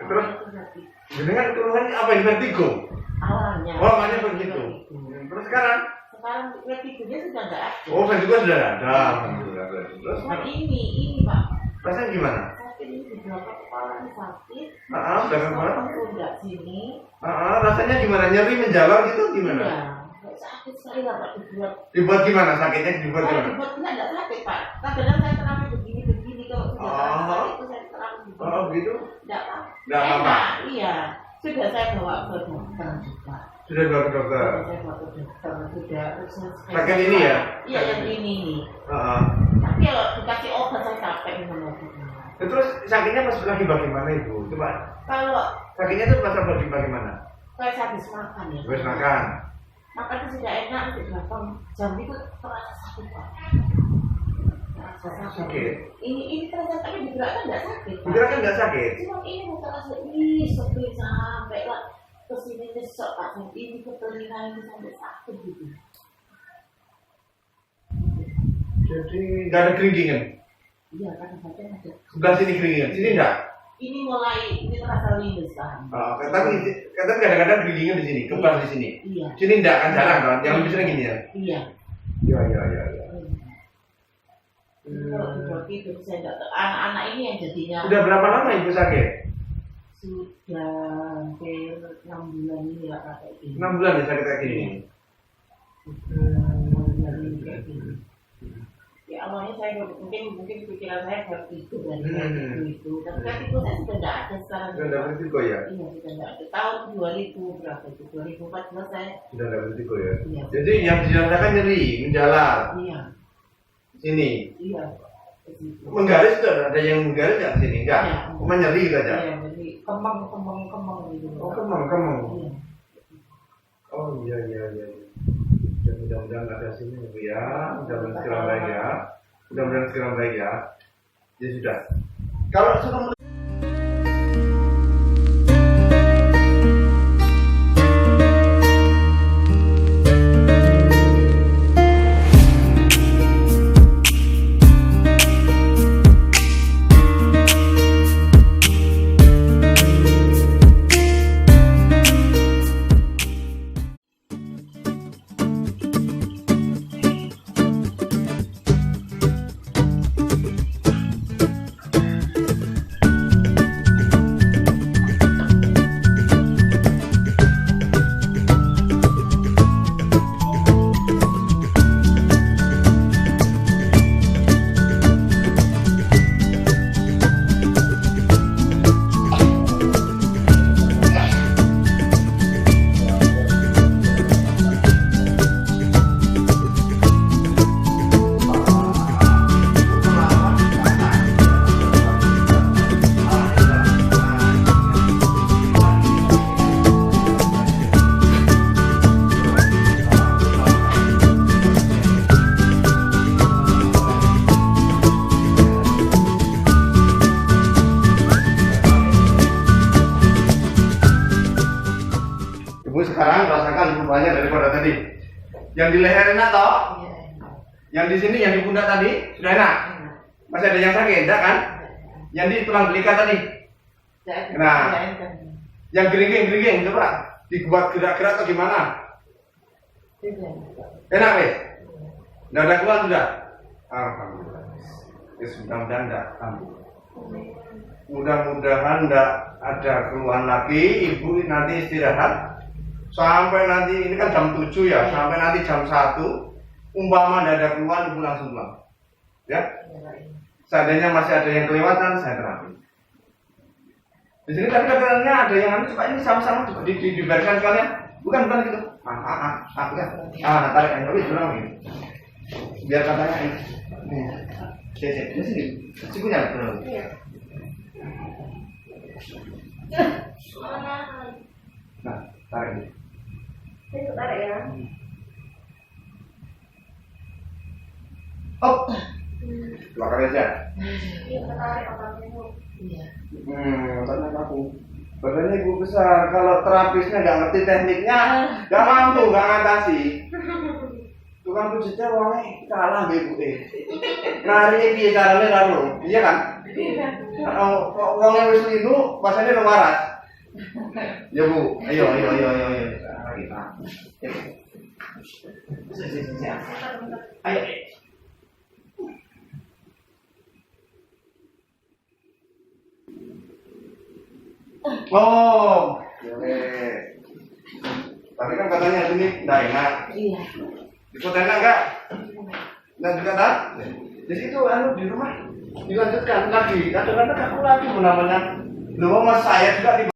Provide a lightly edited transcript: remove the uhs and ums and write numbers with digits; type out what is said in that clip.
Terus dengan keluhannya apa yang vertigo? Awalnya. Oh, makanya begitu. Terus sekarang vertigonya sudah nggak ada. Oh, vertigo sudah ada. Alhamdulillah. Terus nah, ini Pak. Rasanya gimana? Sakit ini di belakang kepala ini sakit. Belakang kepala. Pundak sini. Rasanya gimana? Nyeri menjalar gitu gimana? Iya. Sakit sekali lah Pak dibuat. Dibuat gimana? Sakitnya dibuat gimana? Dibuat nggak sakit Pak. Kadang-kadang saya terapi begini kalau sudah sakit itu saya terapi begini. Oh gitu? Nggak apa. Nggak apa. Iya. Sudah saya bawa ke dokter juga. Sudah bawa ke dokter. Saya bawa ke dokter sudah. Sakit ini ya? Iya yang ini. Tapi kalau dikasih obat saya capek minum obatnya. Terus sakitnya pas lagi bagaimana Ibu? Coba. Kalau sakitnya itu pas lagi bagaimana? Kayak habis makan ya. Habis makan. Makan itu sudah enak untuk 8 jam itu terasa sakit Pak. Sakit. Ini terasa tapi digerakkan nggak sakit. Digerakkan nggak sakit. Cuma ini terasa seperti sampai lah kesini besok Pak. Ini ke telinga ini sampai sakit gitu. Jadi nggak ada keringingan. Iya kadang-kadang ada. Sebelah sini keringingan, sini enggak? Ini mulai terasa lindes kan. Tapi kadang-kadang keringingan di sini, kebal di sini. Iya. Sini enggak kan jarang kan? Yang lebih sering gini ya. Iya. Iya. Kalau dibuat itu saya nggak. Anak-anak ini yang jadinya. Sudah berapa lama Ibu sakit? Sudah hampir 6 bulan ini lah kayak gini. 6 bulan ya sakit kayak gini. Kayak gini. Ya awalnya saya mungkin pikiran saya vertigo dan itu, tapi vertigo saya sudah tidak ada sekarang. Sudah ada vertigo ya? Iya sudah tidak ada. Tahun 2000 berapa itu? 2014 saya. Sudah ada vertigo ya? Iya. Jadi yang dirasakan nyeri, menjalar. Iya. Sini. Iya. Menggaris itu ada yang menggaris nggak sini? Enggak. Ya. Cuma nyeri gitu aja. Iya. Jadi kemang gitu. Oh kemang. Iya. Oh iya. Mudah-mudahan ada sini Bu ya. Mudah-mudahan sekarang baik ya. Ya sudah. Kalau sudah sekarang rasakan lebih banyak daripada tadi. Yang di leher enak toh? Iya. Yang di sini, yang di pundak tadi sudah enak. Masih ada yang sakit, enggak kan? Yang di tulang belakang tadi. Nah, yang gering coba dibuat gerak-gerak atau gimana? Enak wes? Nggak ada keluhan sudah? Alhamdulillah. Ya mudah-mudahan enggak. Mudah-mudahan enggak ada keluhan lagi. Ibu nanti istirahat. Sampai nanti, ini kan jam 7 ya, sampai nanti jam 1 umpama tidak ada keluhan, ibu langsung pulang ya. Seandainya masih ada yang kelewatan, saya terapi. Di sini tadi katanya ada yang coba ini sama-sama coba dibiarkan sekalian. Bukan gitu. Tarik aja, bilang ini. Biar katanya ini. Di sini. Sikunya betul. Nah, tarik ini. Saya tarik ya. Oh, belakang aja. Iya, tarik otaknya bu. Iya. Otaknya kaku. Badannya ibu besar. Kalau terapisnya nggak ngerti tekniknya, nggak mampu, nggak ngatasi. Tukang pijitnya orangnya kalah ibu. Nari dia caranya lalu, iya kan? Wong yang wis linu pasane ora waras. Ya Bu, ayo. Ayo. Oh, oke. Tapi kan katanya ini nggak enak. Iya. Ikut enak nggak? Nggak juga tak? Di situ di rumah dilanjutkan lagi. Kadang-kadang aku lagi namanya. Lu mas saya juga di